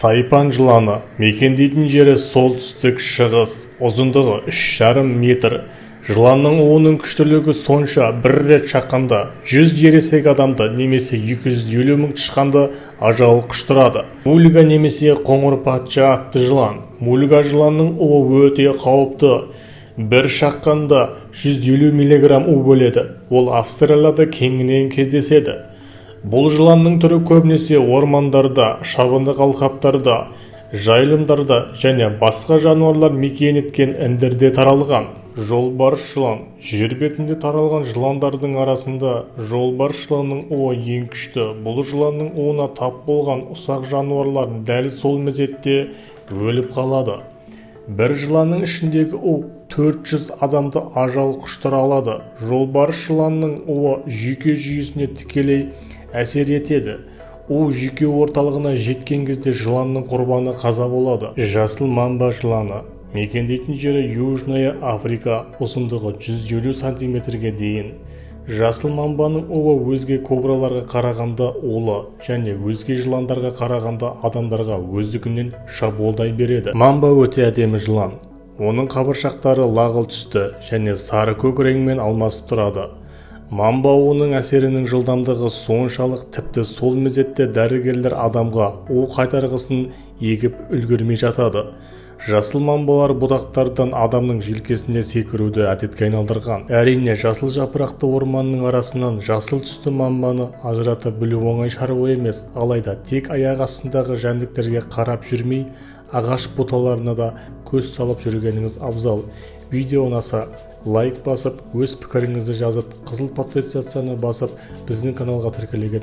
Тайпан жыланы мекендейтін жері солтүстік шығыс, ұзындығы 3,5 метр. Жыланның уының күштілігі сонша бір рет шаққанда 100 ересек адамды немесе 250 мың тышқанды ажал құштырады. Мульга немесе қоңыр патша атты жылан. Мульга жыланның уы өте қауіпті. Бір шаққанда 150 мг у бөледі. Ол Австралияда кеңінен кездеседі. Бұл жыланның түрі көбінесе ормандарда, шабындық алқаптарда, жайылымдарда және басқа жануарлар мекен еткен індерде таралған. Жолбарыс жылан. Жер бетінде таралған жыландардың арасында жолбарыс жыланның уы ең күшті. Бұл жыланның уына тап болған ұсақ жануарлар дәл сол мезетте өліп қалады. Бір жыланның ішіндегі у 400 адамды ажал құштыра алады. Жолбарыс жыланның уы жүйке жүйесіне тікелей әсер етеді. У жүйке орталығына жеткен кезде жыланның құрбаны қаза болады. Жасыл мамба жыланы. Мекендейтін жері Южная Африка, ұзындығы 150 сантиметрге дейін. Жасыл мамбаның уы өзге кобраларға қарағанда улы және өзге жыландарға қарағанда адамдарға өздігінен шабуылдай береді. Мамба өте әдемі жылан. Оның қабыршақтары лағыл түсті және сары көк реңмен алмасып тұрады. Мамба уының әсерінің жылдамдығы соншалық, тіпті сол мезетте дәрігерлер адамға у қайтарғысын егіп үлгермей жатады. Жасыл мамбалар бұтақтардан адамның желкесіне секіруді әдетке айналдырған. Әрине, жасыл жапырақты орманның арасынан жасыл түсті мамбаны ажырата білу оңай шаруа емес. Алайда тек аяқ астындағы жәндіктерге қарап жүрмей, ағаш бұталарына да көз салып жүргеніңіз абзал. Видео ұнаса лайк басып, өз пікіріңізді жазып, қызыл подписацияны басып, біздің каналға тіркелуге